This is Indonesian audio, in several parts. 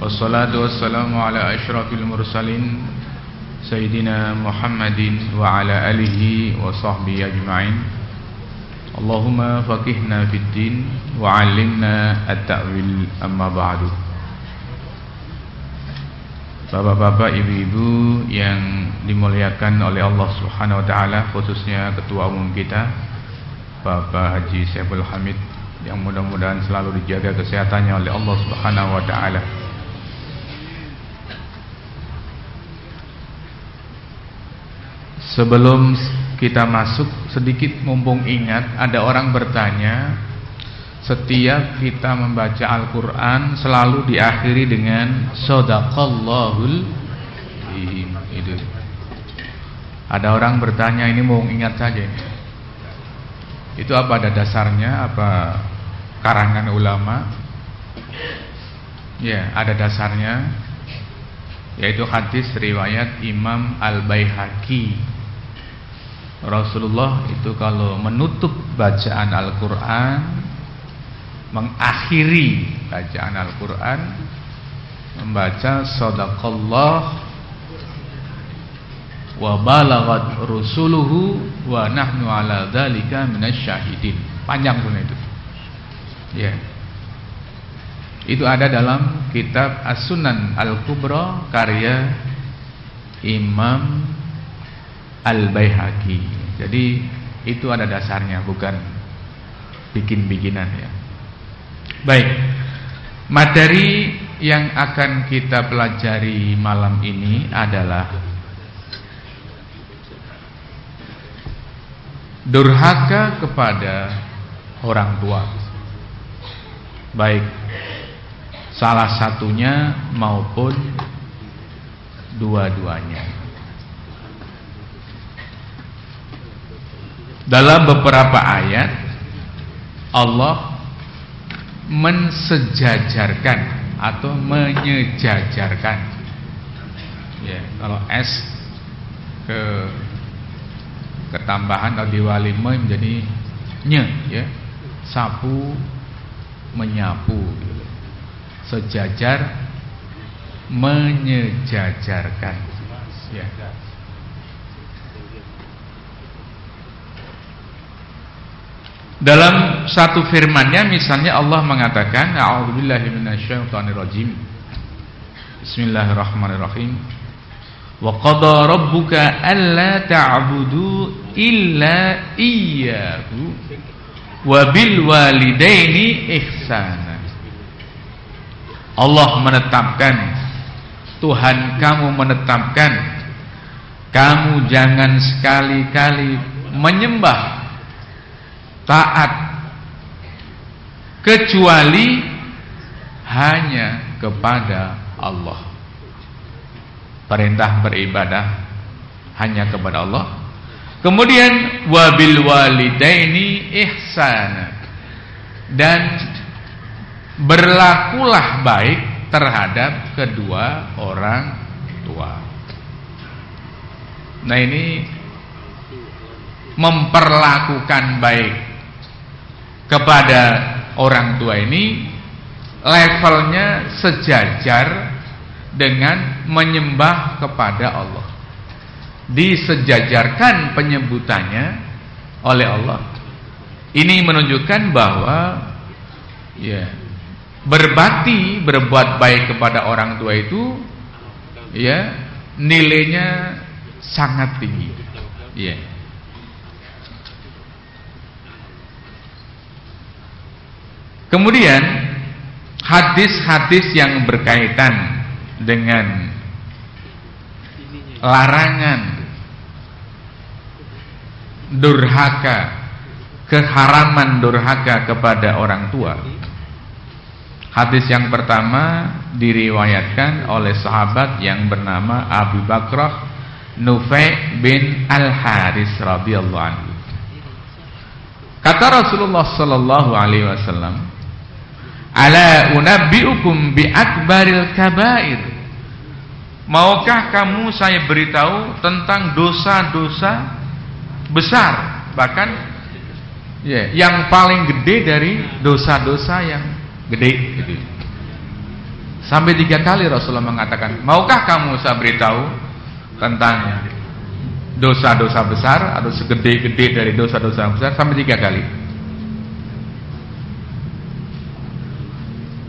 Wassalatu wassalamu ala asyrafil mursalin Sayyidina Muhammadin wa ala alihi wa sahbihi ajma'in. Allahumma faqihna fid din wa 'allimna at-ta'wil, amma ba'du. Bapak-bapak, ibu-ibu yang dimuliakan oleh Allah Subhanahu wa taala, khususnya ketua umum kita Bapak Haji Saiful Hamid, yang mudah-mudahan selalu dijaga kesehatannya oleh Allah Subhanahu wa taala. Sebelum kita masuk, sedikit mumpung ingat, ada orang bertanya, setiap kita membaca Al-Quran selalu diakhiri dengan Shadaqallahul Azim. Itu. Ada orang bertanya, ini mau ingat saja. Itu apa, ada dasarnya? Apa karangan ulama? Ya, ada dasarnya, yaitu hadis riwayat Imam Al-Baihaqi. Rasulullah itu kalau menutup bacaan Al-Quran, mengakhiri bacaan Al-Quran, membaca Shadaqallah wa balaghat rusuluhu wa nahnu ala dzalika minasyahidin. Panjang sunnah itu. Ya. Itu ada dalam kitab As-Sunan Al-Kubra karya Imam Al-Baihaqi. Jadi itu ada dasarnya, bukan bikin-bikinan ya. Baik, materi yang akan kita pelajari malam ini adalah durhaka kepada orang tua, baik salah satunya maupun dua-duanya. Dalam beberapa ayat Allah mensejajarkan atau menyejajarkan. Ya, kalau S ketambahan atau diwalima menjadi nye, ya. Sapu menyapu. Sejajar, menyejajarkan. Ya. Dalam satu firman-Nya misalnya Allah mengatakan, a'udzubillahi minasyaitonirrajim. Bismillahirrahmanirrahim. Wa qada rabbuka alla ta'budu illa iyyahu wa bil walidaini ihsana. Allah menetapkan, Tuhan kamu menetapkan, kamu jangan sekali-kali menyembah, taat, kecuali hanya kepada Allah. Perintah beribadah hanya kepada Allah. Kemudian wabil walidaini ihsana, dan berlakulah baik terhadap kedua orang tua. Nah, ini memperlakukan baik kepada orang tua ini levelnya sejajar dengan menyembah kepada Allah. Disejajarkan penyebutannya oleh Allah. Ini menunjukkan bahwa ya, berbakti, berbuat baik kepada orang tua itu ya nilainya sangat tinggi. Ya. Kemudian hadis-hadis yang berkaitan dengan larangan durhaka, keharaman durhaka kepada orang tua. Hadis yang pertama diriwayatkan oleh sahabat yang bernama Abu Bakrah Nufai bin Al-Haris radhiyallahu anhu. Kata Rasulullah sallallahu alaihi wasallam, ala unabbiukum bi akbaril kabair. Maukah kamu saya beritahu tentang dosa-dosa besar, bahkan ya, yang paling gede dari dosa-dosa yang gede gitu. Sampai 3 kali Rasulullah mengatakan, maukah kamu saya beritahu tentang dosa-dosa besar atau segede-gede dari dosa-dosa besar? Sampai 3 kali.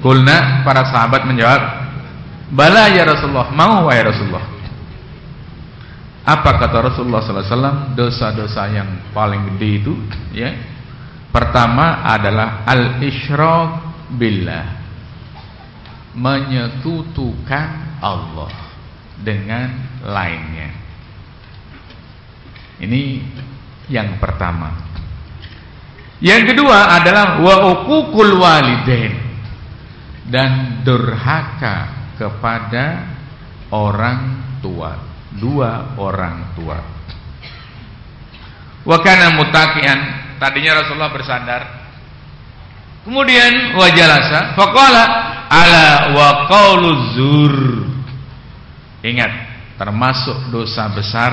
Kulna, para sahabat menjawab, bala ya Rasulullah, mau wahai Rasulullah. Apa kata Rasulullah sallallahu alaihi wasallam? Dosa-dosa yang paling gede itu, ya. Pertama adalah al-isyrak billah, menyekutukan Allah dengan lainnya. Ini yang pertama. Yang kedua adalah wa uququl walidain, dan durhaka kepada orang tua, 2 orang tua. Wa kana muttaqian, tadinya Rasulullah bersandar. Kemudian wajalasa faqala ala wa qauluz zur. Ingat, termasuk dosa besar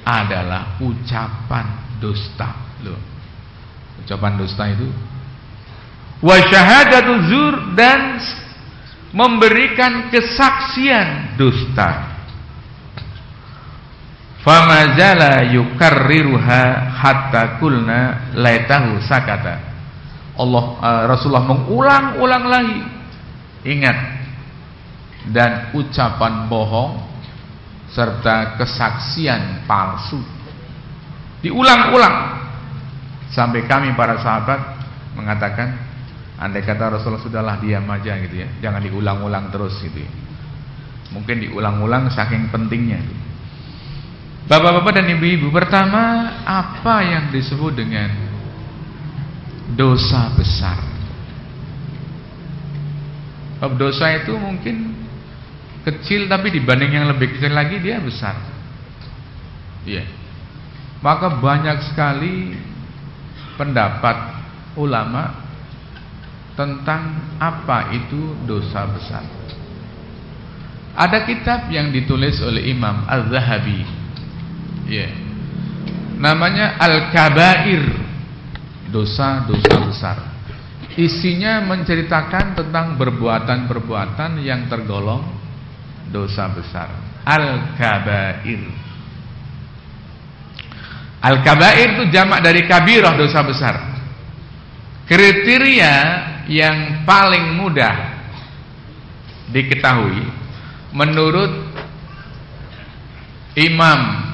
adalah ucapan dusta. Loh. Ucapan dusta itu wa syahadatu zur, dan memberikan kesaksian dusta. Famazala yukarriruha hatta kulna laitahu sakata. Rasulullah mengulang-ulang lagi. Ingat, dan ucapan bohong serta kesaksian palsu diulang-ulang sampai kami para sahabat mengatakan, andai kata Rasulullah sudahlah diam aja gitu ya, jangan diulang-ulang terus gitu ya. Mungkin diulang-ulang saking pentingnya itu. Bapak-bapak dan ibu-ibu, pertama, apa yang disebut dengan dosa besar? Dosa itu mungkin kecil, tapi dibanding yang lebih kecil lagi dia besar. Iya. Maka banyak sekali pendapat ulama tentang apa itu dosa besar. Ada kitab yang ditulis oleh Imam Az-Zahabi, ya, namanya Al-Kabair, dosa-dosa besar. Isinya menceritakan tentang perbuatan-perbuatan yang tergolong dosa besar. Al-Kabair. Al-Kabair itu jamak dari kabirah, dosa besar. Kriteria yang paling mudah diketahui menurut Imam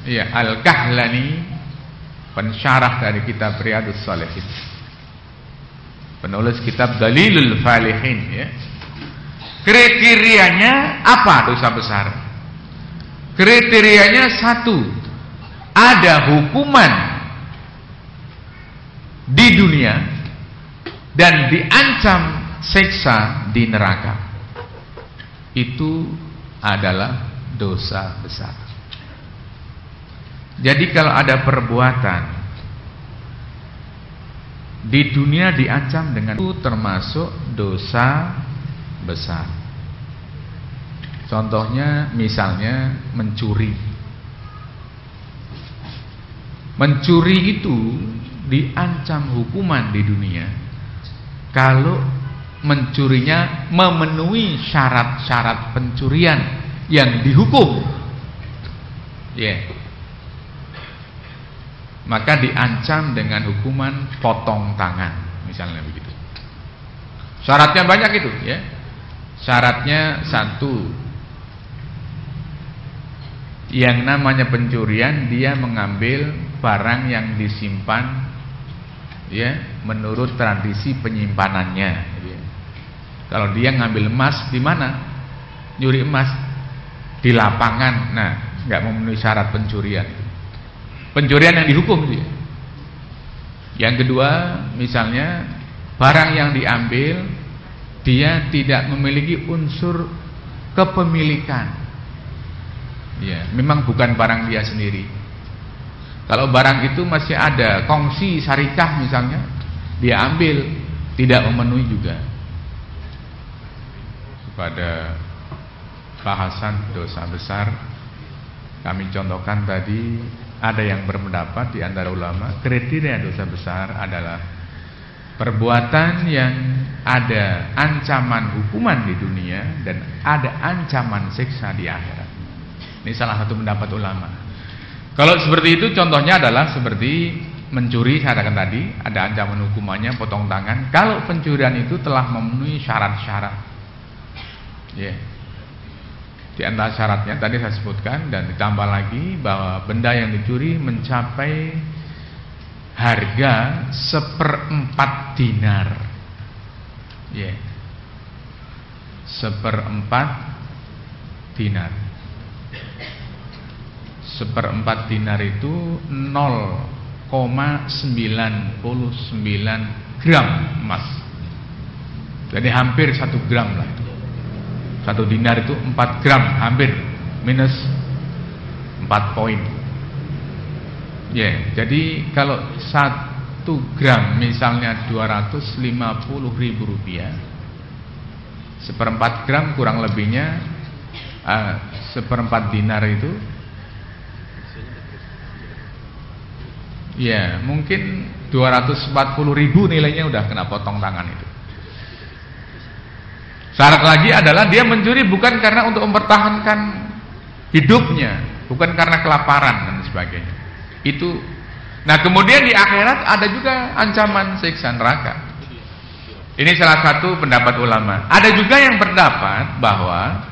Al-Kahlani, pensyarah dari kitab Riyadhus Shalihin, penulis kitab Dalilul Falihin, ya. Kriterianya apa dosa besar? Kriterianya 1, ada hukuman di dunia dan diancam siksa di neraka. Itu adalah dosa besar. Jadi kalau ada perbuatan di dunia diancam dengan itu, termasuk dosa besar. Contohnya misalnya mencuri. Mencuri itu diancam hukuman di dunia kalau mencurinya memenuhi syarat-syarat pencurian yang dihukum. Maka diancam dengan hukuman potong tangan, misalnya begitu. Syaratnya banyak itu, ya. Syaratnya 1, yang namanya pencurian, dia mengambil barang yang disimpan, ya, menurut tradisi penyimpanannya, ya. Kalau dia ngambil emas, di mana? Nyuri emas di lapangan. Nah, nggak memenuhi syarat pencurian. Pencurian yang dihukum itu, ya. Yang kedua, misalnya barang yang diambil dia tidak memiliki unsur kepemilikan, ya, memang bukan barang dia sendiri. Kalau barang itu masih ada kongsi syarikah misalnya, dia ambil, tidak memenuhi juga. Pada bahasan dosa besar, kami contohkan tadi, ada yang berpendapat di antara ulama, kriteria dosa besar adalah perbuatan yang ada ancaman hukuman di dunia dan ada ancaman siksa di akhirat. Ini salah satu pendapat ulama. Kalau seperti itu contohnya adalah seperti mencuri, saya katakan tadi, ada ancaman hukumannya potong tangan kalau pencurian itu telah memenuhi syarat-syarat. Ya. Di antara syaratnya tadi saya sebutkan, dan ditambah lagi bahwa benda yang dicuri mencapai harga 1/4 dinar. Ya. 1/4 dinar. 1/4 dinar itu 0,99 gram emas. Jadi hampir 1 gram lah itu. 1 dinar itu 4 gram, hampir minus 4 poin. Ya, jadi kalau 1 gram misalnya 250.000 rupiah, 1/4 gram kurang lebihnya 1/4 dinar itu, ya mungkin 240.000 nilainya udah kena potong tangan itu. Syarat lagi adalah dia mencuri bukan karena untuk mempertahankan hidupnya, bukan karena kelaparan dan sebagainya. Itu. Nah, kemudian di akhirat ada juga ancaman siksa neraka. Ini salah satu pendapat ulama. Ada juga yang berpendapat bahwa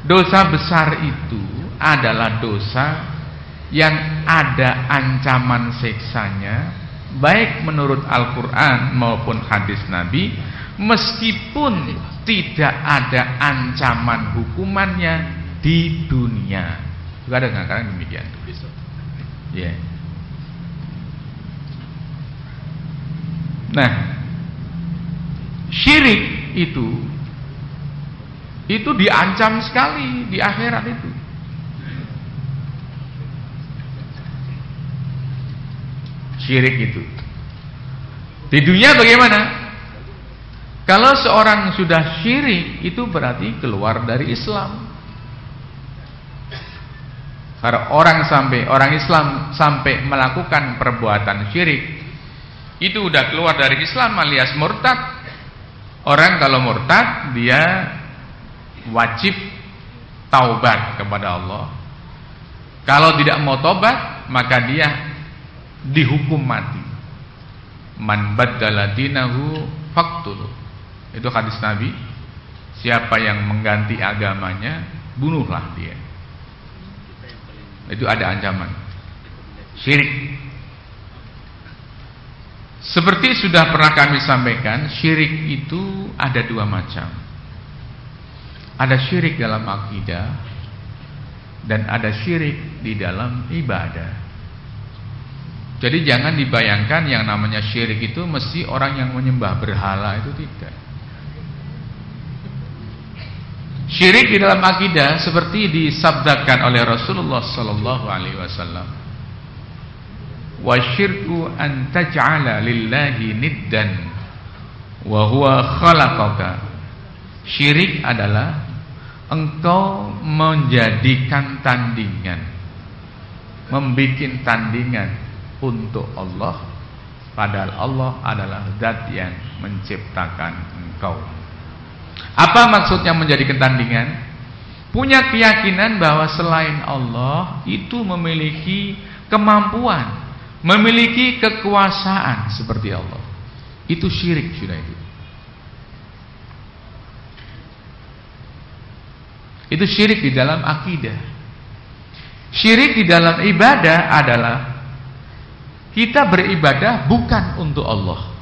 dosa besar itu adalah dosa yang ada ancaman siksanya, baik menurut Al-Quran maupun hadis Nabi, meskipun tidak ada ancaman hukumannya di dunia. Juga ada kadang-kadang demikian. Ya. Yeah. Nah, syirik itu diancam sekali di akhirat itu. Syirik itu. Di dunia bagaimana? Kalau seorang sudah syirik, itu berarti keluar dari Islam. Karena orang Islam sampai melakukan perbuatan syirik, itu udah keluar dari Islam alias murtad. Orang kalau murtad, dia wajib taubat kepada Allah. Kalau tidak mau taubat, maka dia dihukum mati. Man baddala dinahu faqtuluh. Itu hadis Nabi. Siapa yang mengganti agamanya, bunuhlah dia. Itu ada ancaman syirik. Seperti sudah pernah kami sampaikan, syirik itu ada 2 macam. Ada syirik dalam akidah dan ada syirik di dalam ibadah. Jadi jangan dibayangkan yang namanya syirik itu mesti orang yang menyembah berhala, itu tidak. Syirik di dalam akidah seperti disabdakan oleh Rasulullah sallallahu alaihi wasallam. Wa syirku an taj'ala lillahi niddan wa huwa khalaqaka. Syirik adalah engkau menjadikan tandingan, membikin tandingan untuk Allah, padahal Allah adalah zat yang menciptakan engkau. Apa maksudnya menjadikan tandingan? Punya keyakinan bahwa selain Allah itu memiliki kemampuan, memiliki kekuasaan seperti Allah. Itu syirik sudah itu. Itu syirik di dalam akidah. Syirik di dalam ibadah adalah kita beribadah bukan untuk Allah.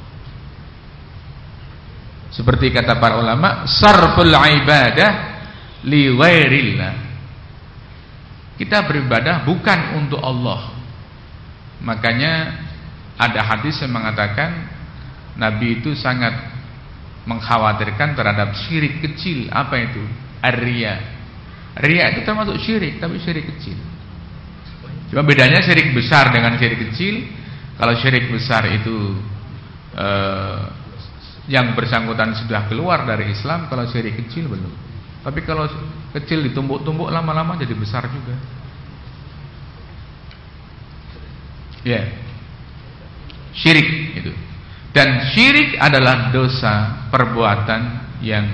Seperti kata para ulama, sarful ibadah li ghairillah. Kita beribadah bukan untuk Allah. Makanya ada hadis yang mengatakan Nabi itu sangat mengkhawatirkan terhadap syirik kecil. Apa itu? Ar-riya. Riya itu termasuk syirik, tapi syirik kecil. Cuma bedanya syirik besar dengan syirik kecil. Kalau syirik besar itu yang bersangkutan sudah keluar dari Islam, kalau syirik kecil belum. Tapi kalau kecil ditumbuk-tumbuk lama-lama jadi besar juga. Ya, syirik itu. Dan syirik adalah dosa, perbuatan yang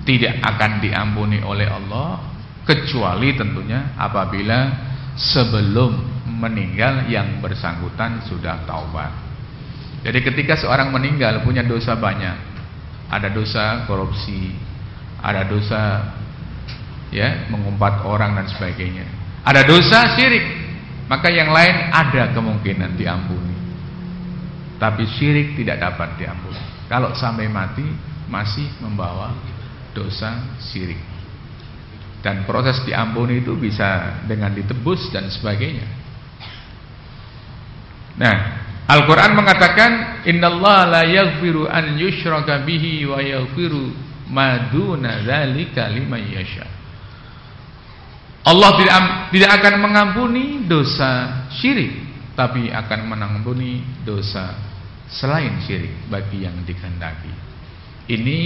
tidak akan diampuni oleh Allah, kecuali tentunya apabila sebelum meninggal yang bersangkutan sudah taubat. Jadi ketika seorang meninggal punya dosa banyak, ada dosa korupsi, ada dosa mengumpat orang dan sebagainya, ada dosa syirik, maka yang lain ada kemungkinan diampuni. Tapi syirik tidak dapat diampuni kalau sampai mati masih membawa dosa syirik. Dan proses diampuni itu bisa dengan ditebus dan sebagainya. Nah, Al-Quran mengatakan, Innallaha la yaghfiru an yushraka bihi wa yaghfiru ma duna dzalika liman yasha. Allah tidak akan mengampuni dosa syirik, tapi akan mengampuni dosa selain syirik bagi yang dikehendaki. Ini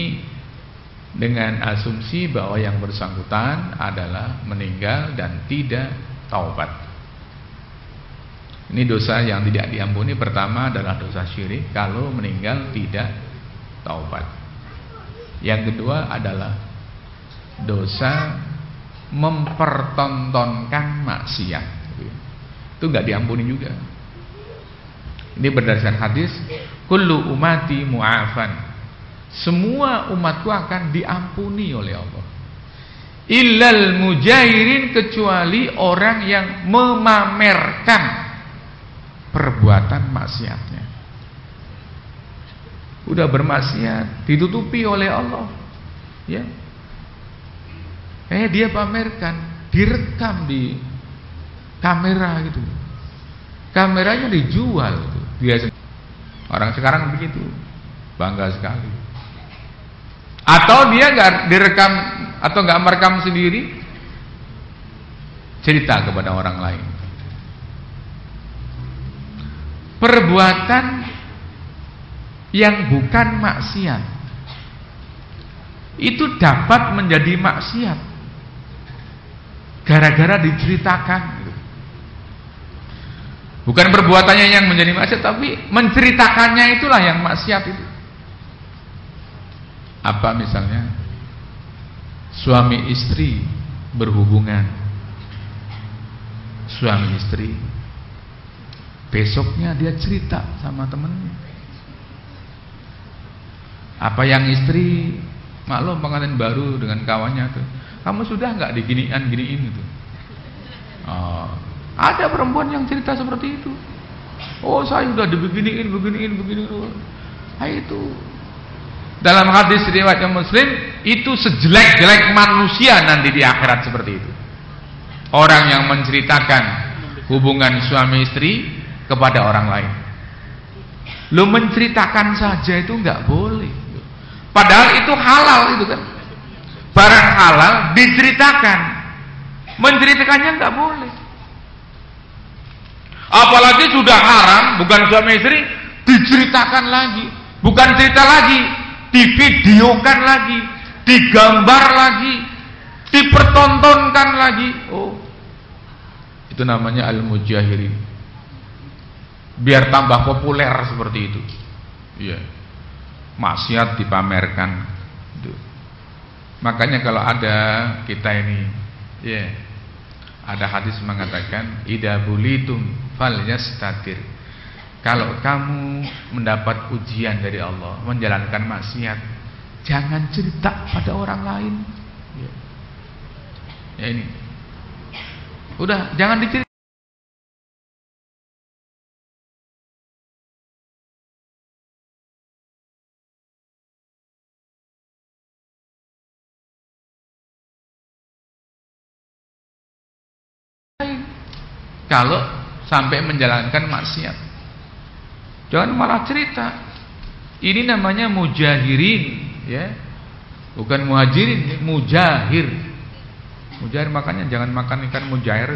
dengan asumsi bahwa yang bersangkutan adalah meninggal dan tidak taubat. Ini dosa yang tidak diampuni. Pertama adalah dosa syirik kalau meninggal tidak taubat. Yang kedua adalah dosa mempertontonkan maksiat. Itu nggak diampuni juga. Ini berdasarkan hadis, kullu umati mu'afan. Semua umatku akan diampuni oleh Allah. Illal mujahirin, kecuali orang yang memamerkan perbuatan maksiatnya. Udah bermaksiat, ditutupi oleh Allah. Ya. Dia pamerkan, direkam di kamera gitu. Kameranya dijual gitu. Biasa orang sekarang begitu, bangga sekali. Atau dia nggak direkam atau nggak merekam sendiri, cerita kepada orang lain. Perbuatan yang bukan maksiat itu dapat menjadi maksiat gara-gara diceritakan. Bukan perbuatannya yang menjadi maksiat, tapi menceritakannya itulah yang maksiat itu. Apa misalnya? Suami istri berhubungan. Suami istri, besoknya dia cerita sama temennya. Apa yang istri maklum pengantin baru dengan kawannya tuh, kamu sudah nggak diginiin gitu. Ada perempuan yang cerita seperti itu. Oh, saya sudah beginiin. Nah, itu dalam hadis riwayat Muslim, itu sejelek-jelek manusia nanti di akhirat seperti itu. Orang yang menceritakan hubungan suami istri kepada orang lain. Lo menceritakan saja itu nggak boleh. Padahal itu halal itu kan. Barang halal diceritakan. Menceritakannya nggak boleh. Apalagi sudah haram, bukan suami istri, diceritakan lagi, bukan cerita lagi, divideokan lagi, digambar lagi, dipertontonkan lagi. Oh, itu namanya al-mujahirin. Biar tambah populer seperti itu. Iya. Maksiat dipamerkan. Itu. Makanya kalau ada kita ini, ada hadis mengatakan, idza bulitum falyastatir. Kalau kamu mendapat ujian dari Allah menjalankan maksiat, jangan cerita pada orang lain. Ya ini. Udah, jangan dicerita. Kalau sampai menjalankan maksiat, jangan malah cerita. Ini namanya mujahirin, ya, bukan muhajirin, mujahir. Mujahir, makanya jangan makan ikan mujair.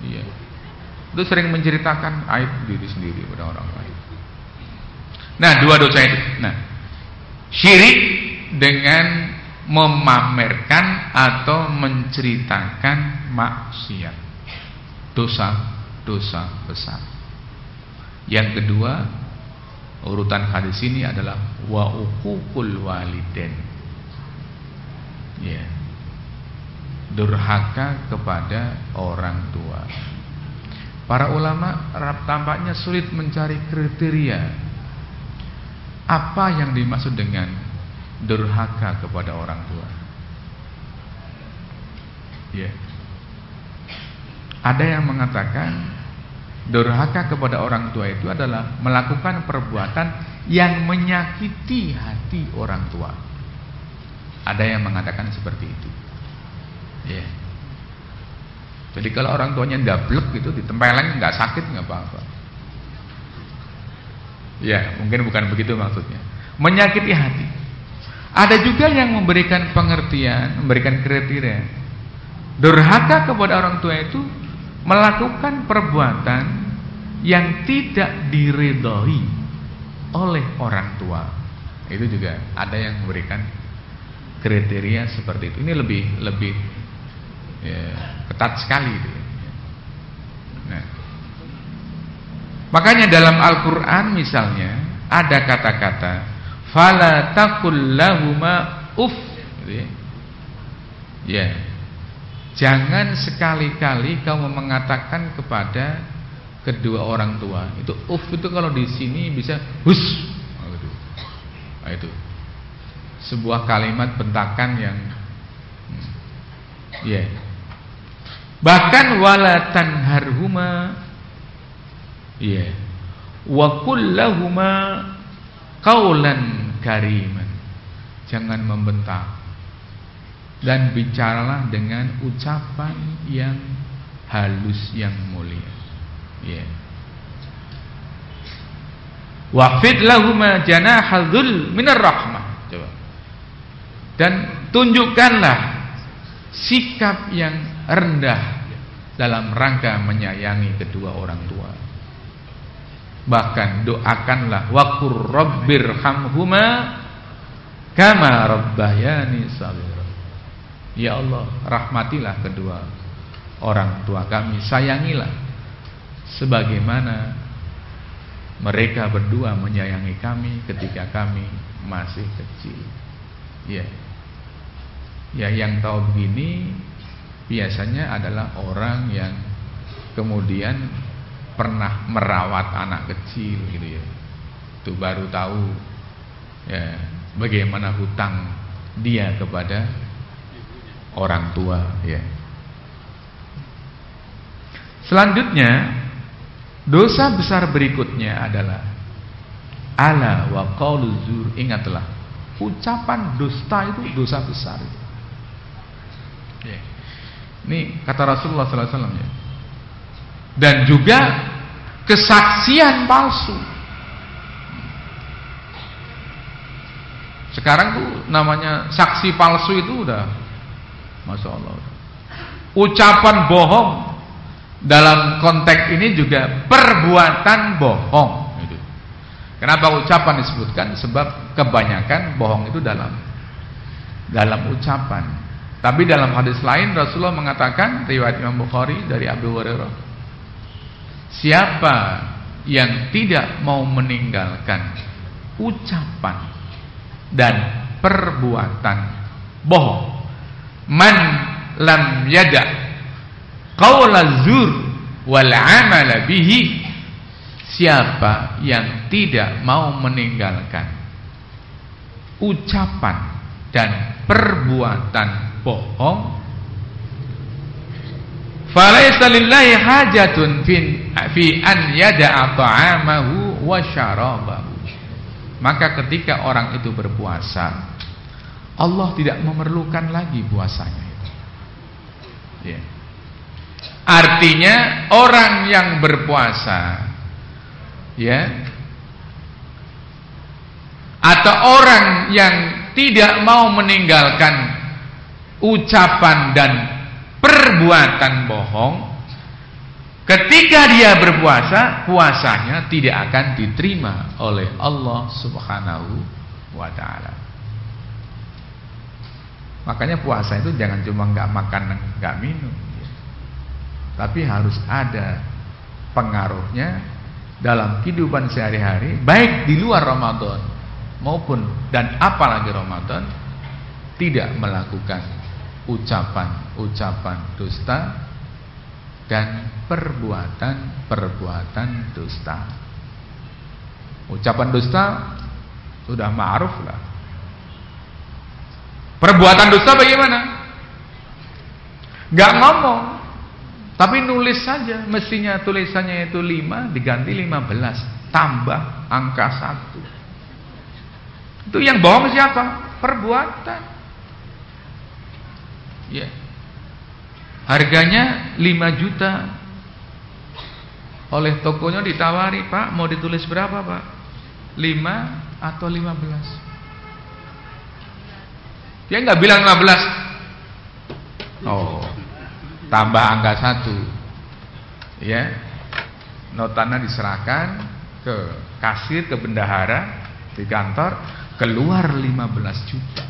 Iya, itu sering menceritakan aib diri sendiri pada orang lain. Nah, dua dosa itu. Nah, syirik dengan memamerkan atau menceritakan maksiat, dosa besar. Yang kedua, urutan hadis ini adalah wa uququl walidain. Ya. Durhaka kepada orang tua. Para ulama tampaknya sulit mencari kriteria apa yang dimaksud dengan durhaka kepada orang tua. Ya. Ada yang mengatakan durhaka kepada orang tua itu adalah melakukan perbuatan yang menyakiti hati orang tua. Ada yang mengatakan seperti itu. Ya. Jadi kalau orang tuanya ndablek gitu ditempeleng nggak sakit nggak apa-apa. Ya, mungkin bukan begitu maksudnya. Menyakiti hati. Ada juga yang memberikan pengertian, memberikan kriteria. Durhaka kepada orang tua itu melakukan perbuatan yang tidak diridhoi oleh orang tua. Itu juga ada yang memberikan kriteria seperti itu. Ini lebih ya, ketat sekali itu. Nah, makanya dalam Al-Quran misalnya ada kata-kata fala taqul lahuma uff, gitu ya. Ya. Jangan sekali-kali kamu mengatakan kepada kedua orang tua. Itu uff itu kalau di sini bisa hus. Nah, itu sebuah kalimat bentakan yang ya. Bahkan wala tanharhuma ya. Wa qul lahuma qaulan kariman. Jangan membentak. Dan bicaralah dengan ucapan yang halus, yang mulia. Ya. Waqfid lahuma janahadzul minar rahmah. Coba. Dan tunjukkanlah sikap yang rendah dalam rangka menyayangi kedua orang tua. Bahkan doakanlah waqur rabbirhamhuma kama rabbayani shaghira. Ya Allah, rahmatilah kedua orang tua kami, sayangilah sebagaimana mereka berdua menyayangi kami ketika kami masih kecil. Ya. Ya, yang tahu begini biasanya adalah orang yang kemudian pernah merawat anak kecil gitu ya. Itu baru tahu ya bagaimana hutang dia kepada orang tua ya. Selanjutnya dosa besar berikutnya adalah ala wa qaulu zur. Ingatlah, ucapan dusta itu dosa besar itu. Ya. Ini kata Rasulullah sallallahu alaihi wasallam ya. Dan juga kesaksian palsu. Sekarang tuh namanya saksi palsu itu udah Masya Allah. Ucapan bohong dalam konteks ini juga perbuatan bohong. Kenapa ucapan disebutkan? Sebab kebanyakan bohong itu dalam ucapan. Tapi dalam hadis lain Rasulullah mengatakan, riwayat Imam Bukhari dari Abu Hurairah, siapa yang tidak mau meninggalkan ucapan dan perbuatan bohong, man lam yada qaula zur wal amala bihi, siapa yang tidak mau meninggalkan ucapan dan perbuatan bohong, falaysa lillahi hajatun fi an yada'a ta'amahu wa syarabahu. Maka ketika orang itu berpuasa, Allah tidak memerlukan lagi puasanya itu. Ya. Artinya orang yang berpuasa, ya, atau orang yang tidak mau meninggalkan ucapan dan perbuatan bohong, ketika dia berpuasa, puasanya tidak akan diterima oleh Allah Subhanahu wa ta'ala. Makanya puasa itu jangan cuma nggak makan, nggak minum, tapi harus ada pengaruhnya dalam kehidupan sehari-hari, baik di luar Ramadan maupun dan apalagi Ramadan, tidak melakukan ucapan-ucapan dusta dan perbuatan-perbuatan dusta. Ucapan dusta sudah ma'ruf lah. Perbuatan dusta bagaimana? Gak ngomong, tapi nulis saja. Mestinya tulisannya itu 5 diganti 15, tambah angka 1. Itu yang bohong siapa? Perbuatan. Ya. Harganya 5 juta. Oleh tokonya ditawari, Pak, mau ditulis berapa, Pak? 5 atau 15? Dia nggak bilang 15. Oh, tambah angka 1. Ya. Notanya diserahkan ke kasir, ke bendahara di kantor, keluar 15 juta.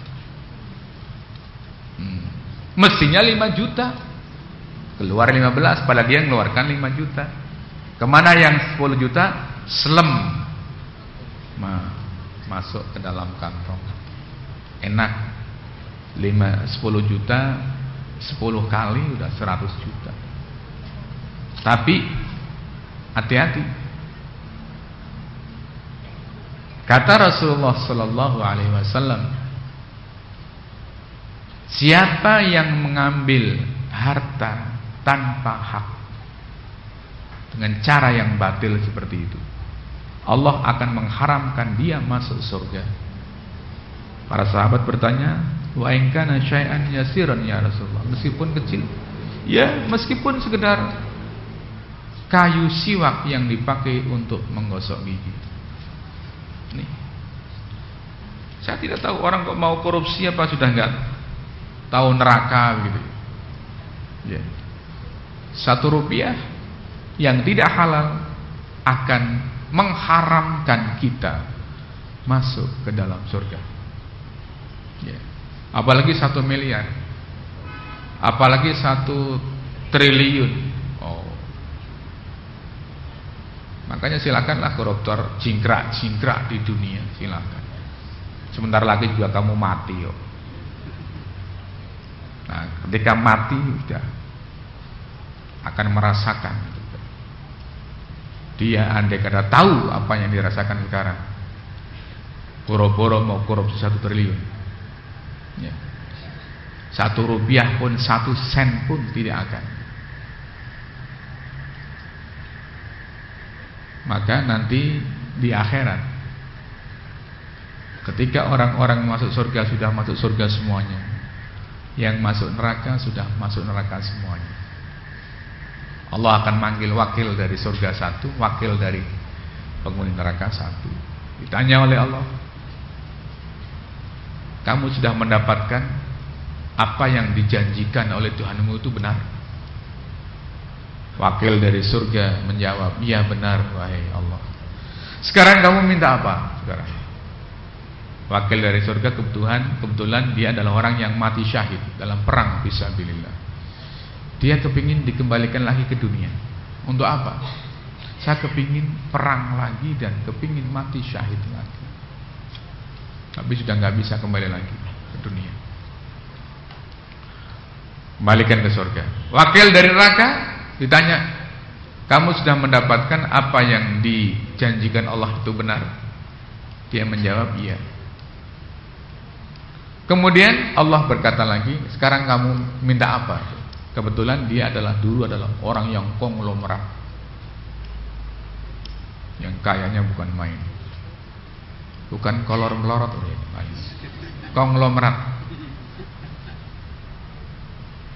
Mestinya 5 juta, keluar 15, padahal dia mengeluarkan 5 juta. Kemana yang 10 juta? Slem, masuk ke dalam kantong. Enak, 10 juta 10 kali udah 100 juta. Tapi hati-hati. Kata Rasulullah sallallahu alaihi wasallam, siapa yang mengambil harta tanpa hak dengan cara yang batil seperti itu, Allah akan mengharamkan dia masuk surga. Para sahabat bertanya, wa in kana syai'an yasiran ya Rasulullah, meskipun kecil. Ya, meskipun sekedar kayu siwak yang dipakai untuk menggosok gigi. Nih. Saya tidak tahu orang kok mau korupsi apa sudah enggak tahu neraka gitu. Ya. 1 rupiah yang tidak halal akan mengharamkan kita masuk ke dalam surga. Ya. Apalagi 1 miliar, apalagi 1 triliun. Oh. Makanya silakanlah koruptor jingkrak di dunia, silakan. Sebentar lagi juga kamu mati yo. Nah, ketika mati sudah akan merasakan. Dia andai kata tahu apa yang dirasakan sekarang, boro-boro mau korupsi 1 triliun. Ya. 1 rupiah pun, 1 sen pun tidak akan. Maka nanti di akhirat, ketika orang-orang masuk surga sudah masuk surga semuanya, yang masuk neraka sudah masuk neraka semuanya. Allah akan manggil wakil dari surga 1, wakil dari penghuni neraka 1. Ditanya oleh Allah, kamu sudah mendapatkan apa yang dijanjikan oleh Tuhanmu itu benar? Wakil dari surga menjawab, iya benar wahai Allah. Sekarang kamu minta apa? Sekarang wakil dari surga kebetulan dia adalah orang yang mati syahid dalam perang fisabilillah. Dia kepingin dikembalikan lagi ke dunia. Untuk apa? Saya kepingin perang lagi dan kepingin mati syahid lagi. Tapi sudah nggak bisa kembali lagi ke dunia. Kembalikan ke surga. Wakil dari neraka ditanya, kamu sudah mendapatkan apa yang dijanjikan Allah itu benar? Dia menjawab iya. Kemudian Allah berkata lagi, sekarang kamu minta apa? Kebetulan dia dulu adalah orang yang konglomerat, yang kayanya bukan main, bukan kolor melorot, konglomerat.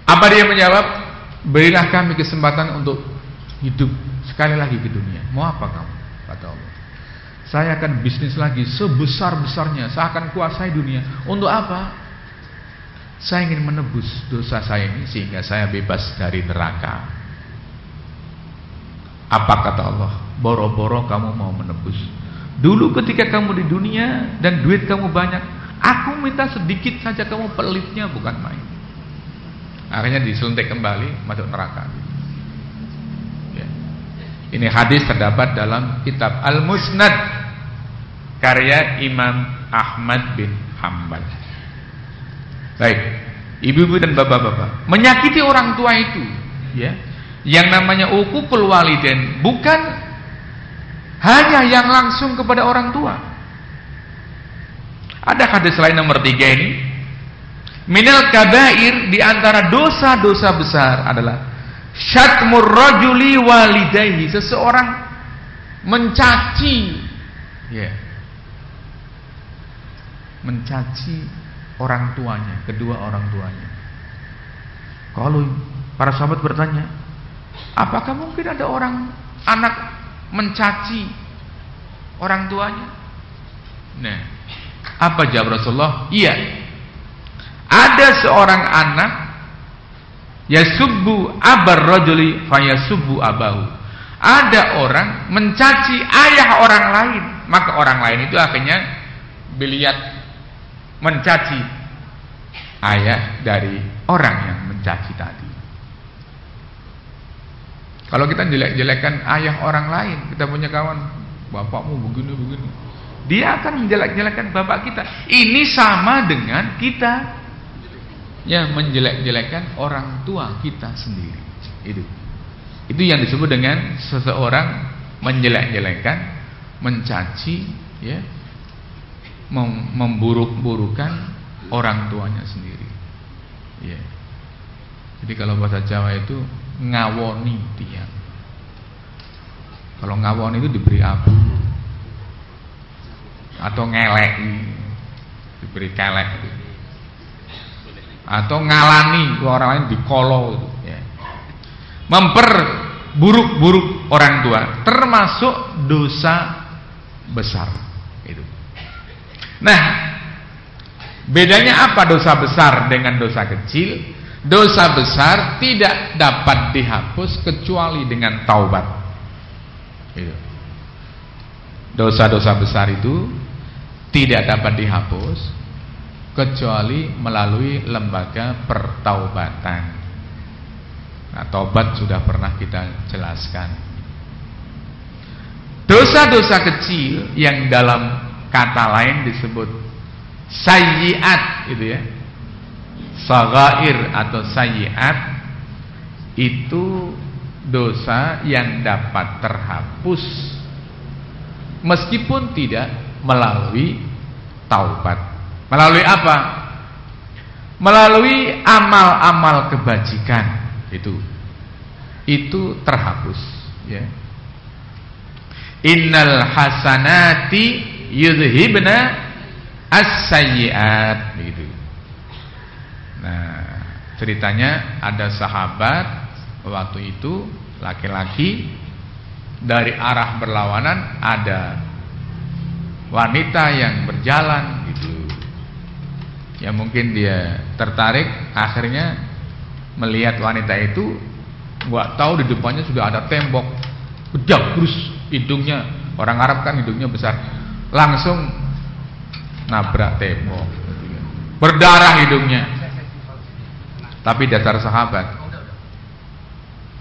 Apa dia menjawab? Berilah kami kesempatan untuk hidup sekali lagi ke dunia. Mau apa kamu? Kata Allah, saya akan bisnis lagi sebesar-besarnya, saya akan kuasai dunia. Untuk apa? Saya ingin menebus dosa saya ini sehingga saya bebas dari neraka. Apa kata Allah? Boro-boro kamu mau menebus. Dulu ketika kamu di dunia dan duit kamu banyak, aku minta sedikit saja, kamu pelitnya bukan main. Akhirnya diselentik kembali masuk neraka. Ya. Ini hadis terdapat dalam kitab Al-Musnad karya Imam Ahmad bin Hanbal. Baik, ibu-ibu dan bapak-bapak, menyakiti orang tua itu, ya, yang namanya uququl walidain bukan hanya yang langsung kepada orang tua. Ada hadis lain nomor 3 ini, minal kabair, di antara dosa-dosa besar adalah syatmur rajuli walidayhi, seseorang mencaci, ya, mencaci orang tuanya, kedua orang tuanya. Kalau para sahabat bertanya, apakah mungkin ada orang anak mencaci orang tuanya? Nah, apa jawab Rasulullah? Iya, ada seorang anak yasubbu abar rajuli fayasubbu abahu. Ada orang mencaci ayah orang lain, maka orang lain itu akhirnya beliat mencaci ayah dari orang yang mencaci tadi. Kalau kita jelek-jelekkan ayah orang lain, kita punya kawan, bapakmu begini-begini, dia akan menjelek-jelekkan bapak kita. Ini sama dengan kita yang menjelek-jelekkan orang tua kita sendiri. Itu yang disebut dengan seseorang menjelek-jelekkan, mencaci, ya, memburuk-burukan orang tuanya sendiri, ya. Jadi kalau bahasa Jawa itu ngawoni tiang. Kalau ngawoni itu diberi apa? Atau ngelek, diberi kelek, atau ngalani orang lain dikolo, ya. Memperburuk-buruk orang tua termasuk dosa besar itu. Nah, bedanya apa dosa besar dengan dosa kecil? Dosa besar tidak dapat dihapus kecuali dengan taubat. Dosa-dosa besar itu tidak dapat dihapus kecuali melalui lembaga pertaubatan. Nah, taubat sudah pernah kita jelaskan. Dosa-dosa kecil yang dalam kata lain disebut sayyiat, itu ya, shaghair atau sayyiat, itu dosa yang dapat terhapus meskipun tidak melalui taubat. Melalui apa? Melalui amal-amal kebajikan, itu terhapus, ya. Innal hasanati yudhibna as-sayyiat, begitu. Nah, ceritanya ada sahabat waktu itu, laki-laki, dari arah berlawanan ada wanita yang berjalan gitu. Ya mungkin dia tertarik, akhirnya melihat wanita itu, nggak tahu di depannya sudah ada tembok, gedap terus hidungnya, orang Arab kan hidungnya besar, langsung nabrak tembok, berdarah hidungnya. Tapi dasar sahabat,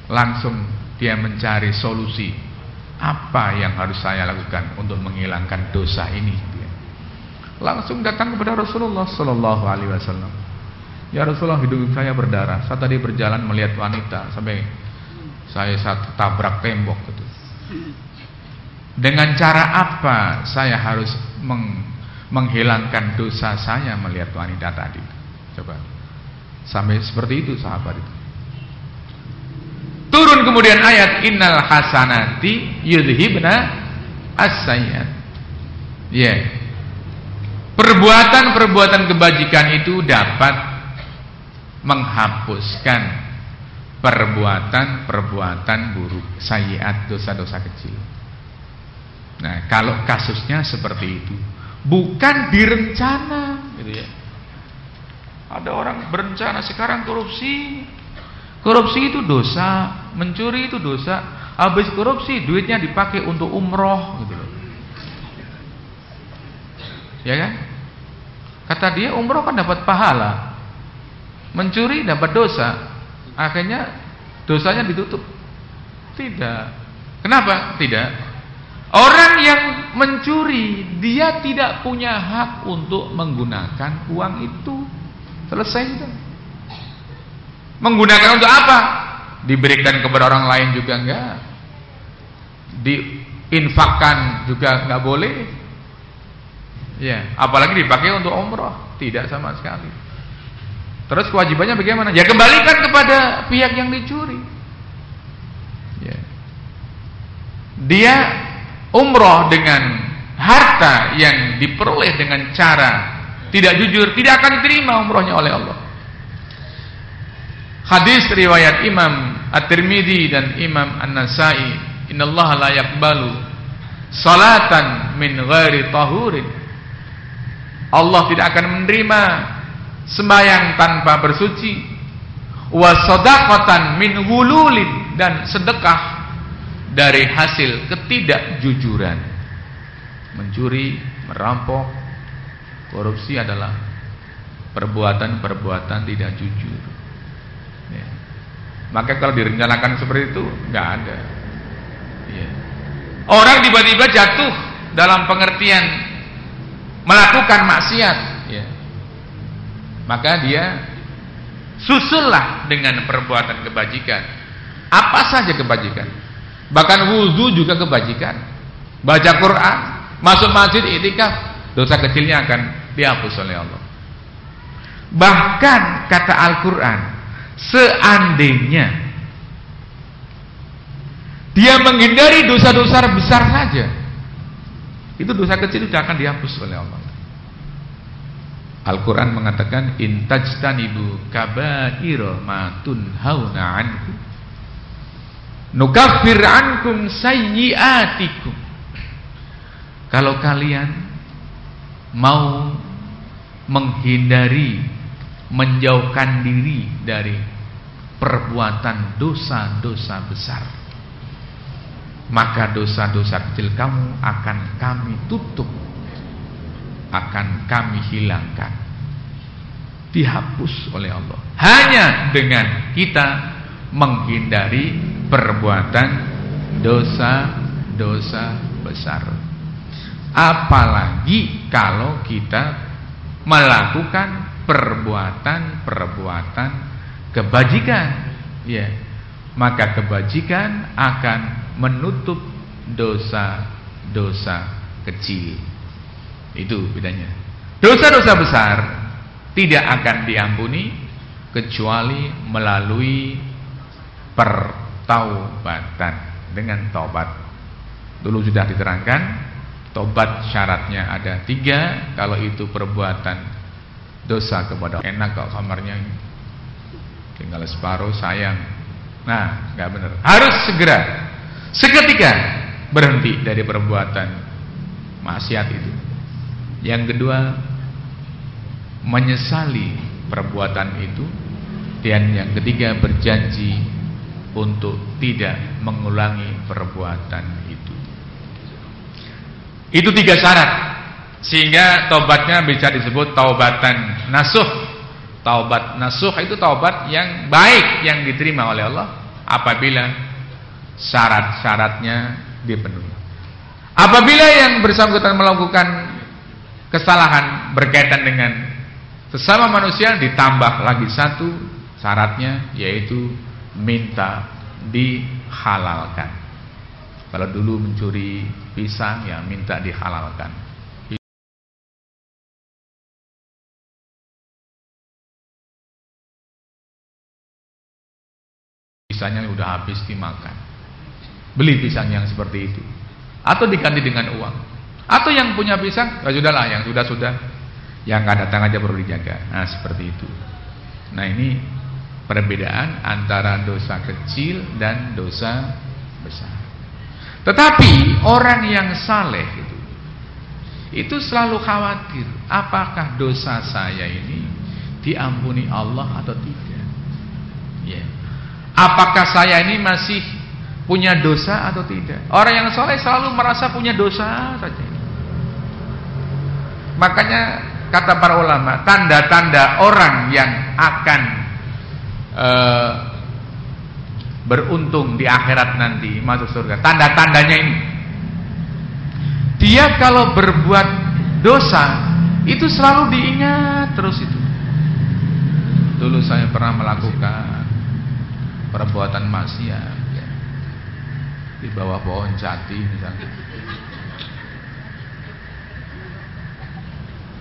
langsung dia mencari solusi, apa yang harus saya lakukan untuk menghilangkan dosa ini. Langsung datang kepada Rasulullah Sallallahu Alaihi Wasallam. Ya Rasulullah, hidung saya berdarah. Saya tadi berjalan melihat wanita sampai saya tabrak tembok gitu. Dengan cara apa saya harus menghilangkan dosa saya melihat wanita tadi? Coba. Sampai seperti itu sahabat itu. Turun kemudian ayat innal hasanati yudhibna as-sayyiat. Ya. Perbuatan-perbuatan kebajikan itu dapat menghapuskan perbuatan-perbuatan buruk, sayyiat, dosa-dosa kecil. Nah, kalau kasusnya seperti itu, bukan direncana, gitu ya. Ada orang berencana sekarang korupsi. Korupsi itu dosa, mencuri itu dosa. Habis korupsi duitnya dipakai untuk umroh, gitu loh. Ya kan? Kata dia umroh kan dapat pahala, mencuri dapat dosa. Akhirnya dosanya ditutup. Tidak. Kenapa? Tidak. Orang yang mencuri, dia tidak punya hak untuk menggunakan uang itu. Selesai itu. Menggunakan untuk apa? Diberikan kepada orang lain juga enggak. Diinfakkan juga enggak boleh. Ya, apalagi dipakai untuk umroh, tidak sama sekali. Terus kewajibannya bagaimana? Ya kembalikan kepada pihak yang dicuri. Ya. Dia umroh dengan harta yang diperoleh dengan cara tidak jujur, tidak akan diterima umrohnya oleh Allah. Hadis riwayat Imam At-Tirmidzi dan Imam An-Nasa'i, innallaha la yaqbalu salatan min ghairi tahurin. Allah tidak akan menerima sembahyang tanpa bersuci, wa shadaqatan min ghululin, dan sedekah dari hasil ketidakjujuran. Mencuri, merampok, korupsi adalah perbuatan-perbuatan tidak jujur. Ya. Maka kalau direncanakan seperti itu nggak ada. Ya. Orang tiba-tiba jatuh dalam pengertian melakukan maksiat, ya. Maka dia susullah dengan perbuatan kebajikan. Apa saja kebajikan. Bahkan wudu juga kebajikan. Baca Quran, masuk masjid, i'tikaf, dosa kecilnya akan dihapus oleh Allah. Bahkan kata Al-Quran, seandainya dia menghindari dosa-dosa besar saja, itu dosa kecil sudah akan dihapus oleh Allah. Al-Quran mengatakan, in tajtanibu kaba'ira ma tunhauna anhu nukaffir ankum sayyi'atikum. Kalau kalian mau menghindari, menjauhkan diri dari perbuatan dosa-dosa besar, maka dosa-dosa kecil kamu akan kami tutup, akan kami hilangkan, dihapus oleh Allah. Hanya dengan kita menghindari perbuatan dosa-dosa besar. Apalagi kalau kita melakukan perbuatan-perbuatan kebajikan, ya, maka kebajikan akan menutup dosa-dosa kecil. Itu bedanya. Dosa-dosa besar tidak akan diampuni kecuali melalui pertaubatan, dengan taubat. Dulu sudah diterangkan, taubat syaratnya ada 3. Kalau itu perbuatan dosa kepada, enak kok kamarnya tinggal separuh, sayang. Nah, nggak benar. Harus segera, seketika berhenti dari perbuatan maksiat itu. Yang kedua, menyesali perbuatan itu. Dan yang ketiga, berjanji untuk tidak mengulangi perbuatan itu. Itu 3 syarat, sehingga taubatnya bisa disebut taubatan nasuh. Taubat nasuh itu taubat yang baik, yang diterima oleh Allah apabila syarat-syaratnya dipenuhi. Apabila yang bersangkutan melakukan kesalahan berkaitan dengan sesama manusia, ditambah lagi 1 syaratnya, yaitu minta dihalalkan. Kalau dulu mencuri pisang, ya minta dihalalkan. Pisangnya udah habis dimakan, beli pisang yang seperti itu, atau diganti dengan uang. Atau yang punya pisang, ya sudahlah, yang sudah, yang nggak datang aja perlu dijaga. Nah, seperti itu. Nah, ini perbedaan antara dosa kecil dan dosa besar. Tetapi orang yang saleh itu selalu khawatir, apakah dosa saya ini diampuni Allah atau tidak? Ya. Apakah saya ini masih punya dosa atau tidak? Orang yang saleh selalu merasa punya dosa saja. Makanya kata para ulama, tanda-tanda orang yang akan beruntung di akhirat nanti masuk surga. Tanda-tandanya ini. Dia kalau berbuat dosa itu selalu diingat terus itu. Dulu saya pernah melakukan perbuatan maksiat ya, di bawah pohon jati misalnya.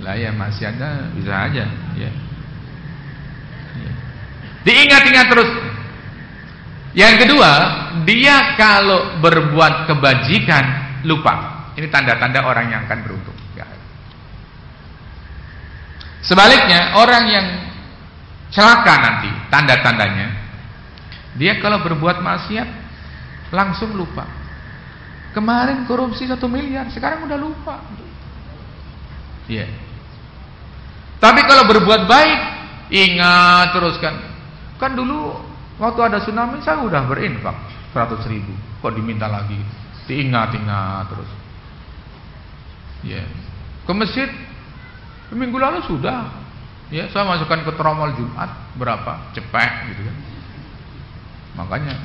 Lah ya maksiatnya bisa aja ya. Diingat-ingat terus. Yang kedua, dia kalau berbuat kebajikan lupa. Ini tanda-tanda orang yang akan beruntung ya. Sebaliknya, orang yang celaka nanti, tanda-tandanya dia kalau berbuat maksiat langsung lupa. Kemarin korupsi 1 miliar, sekarang udah lupa. Iya. Tapi kalau berbuat baik, ingat terus kan. Kan dulu waktu ada tsunami saya udah berinfak 100.000. Kok diminta lagi? Diingat-ingat terus. Ya. Ke masjid minggu lalu sudah. Ya, saya masukkan ke tromol Jumat berapa? Cepet gitu kan. Makanya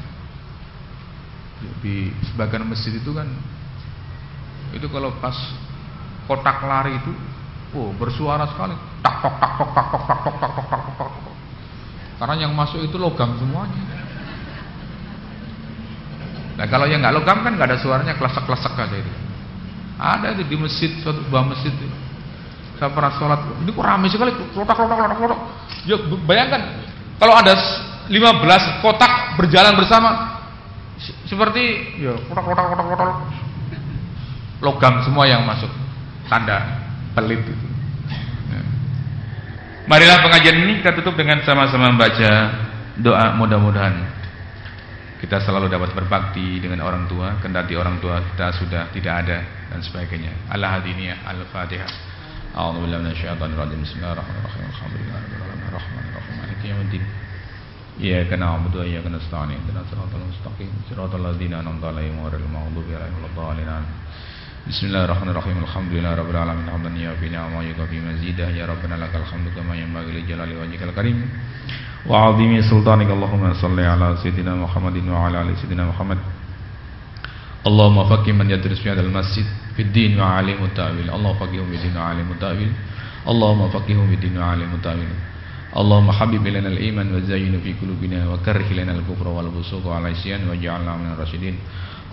di sebagian masjid itu kan itu kalau pas kotak lari itu bersuara sekali. Tak tok tak tok tak tok tak tok tak tok tak tok. Karena yang masuk itu logam semuanya. Nah kalau yang nggak logam kan nggak ada suaranya, klesek-klesek aja itu. Ada itu di masjid, suatu buah masjid itu. Saya pernah sholat, ini kok ramai sekali, klotak. Ya bayangkan kalau ada 15 kotak berjalan bersama, seperti ya kotak. Logam semua yang masuk, tanda pelit itu. Marilah pengajian ini kita tutup dengan sama-sama membaca doa, mudah-mudahan kita selalu dapat berbakti dengan orang tua, kendati orang tua kita sudah tidak ada dan sebagainya. Al-Hadiniyah, Al-Fatihah. A'udzubillahi minasyaitonir rajim. Bismillahirrahmanirrahim. Alhamdulillahirabbil alamin arrahmanirrahim maliki yaumiddin. Iyyaka na'budu wa iyyaka nasta'in. Ihdinas siratal mustaqim. Siratal ladzina an'amta 'alaihim ghairil maghdubi 'alaihim waladdallin. Bismillahirrahmanirrahim. Alhamdulillahirabbil alamin hamdan yafi ni'ama yukafi mazidah ya rabbana lakal hamdu kama yanbaghi li jalali wajhikal karim wa 'azimi sultanik. Allahumma shalli ala sayyidina Muhammadin wa ala ali sayyidina Muhammad. Allahumma faqih man yadrus fi hadzal masjid fid din wa 'alimut ta'wil. Allahumma faqihhum fid din wa 'alimut ta'wil. Allahumma faqihhum fid din wa 'alimut ta'wil. Allahumma habib ilana al-iman wa zayyinhu fi qulubina wa karrih ilana al-kufra wal fusuqa wal 'isyan waj'alna minal rasyidin.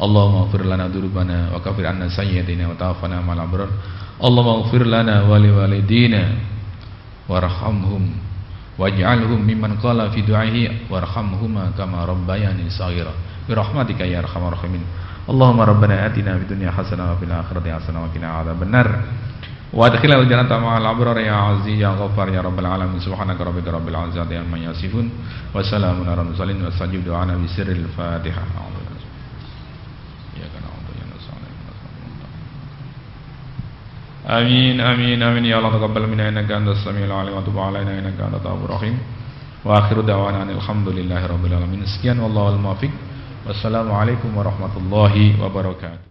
Allahumma ighfir lana dzunubana wa kaffir 'anna sayyi'atina wa tawaffana ma'al abrar. Allahumma ighfir lana wa liwalidina warhamhum waj'alhum mimman qala fi du'aihi warhamhuma kama rabbayani shaghira bi rahmatika ya arhamar rahimin. Allahumma rabbana atina fid dunya hasanah wa fil akhirati hasanah wa qina adzabannar wa adkhilna al-jannata ma'al abrar ya aziz ya ghaffar ya rabbal alamin. Subhanaka rabbika rabbil izzati amma yasifun wa salamun alal mursalin wa sajib du'ana bi sirril Fatihah. Amin amin amin ya Allah taqabbal minna innaka antas samiul alim wa tub alaina innaka antat tawwabur rahim. Wa akhiru da'wana alhamdulillahi rabbil alamin. Sekian wallahu al muwaffiq. Wassalamu alaikum warahmatullahi wabarakatuh.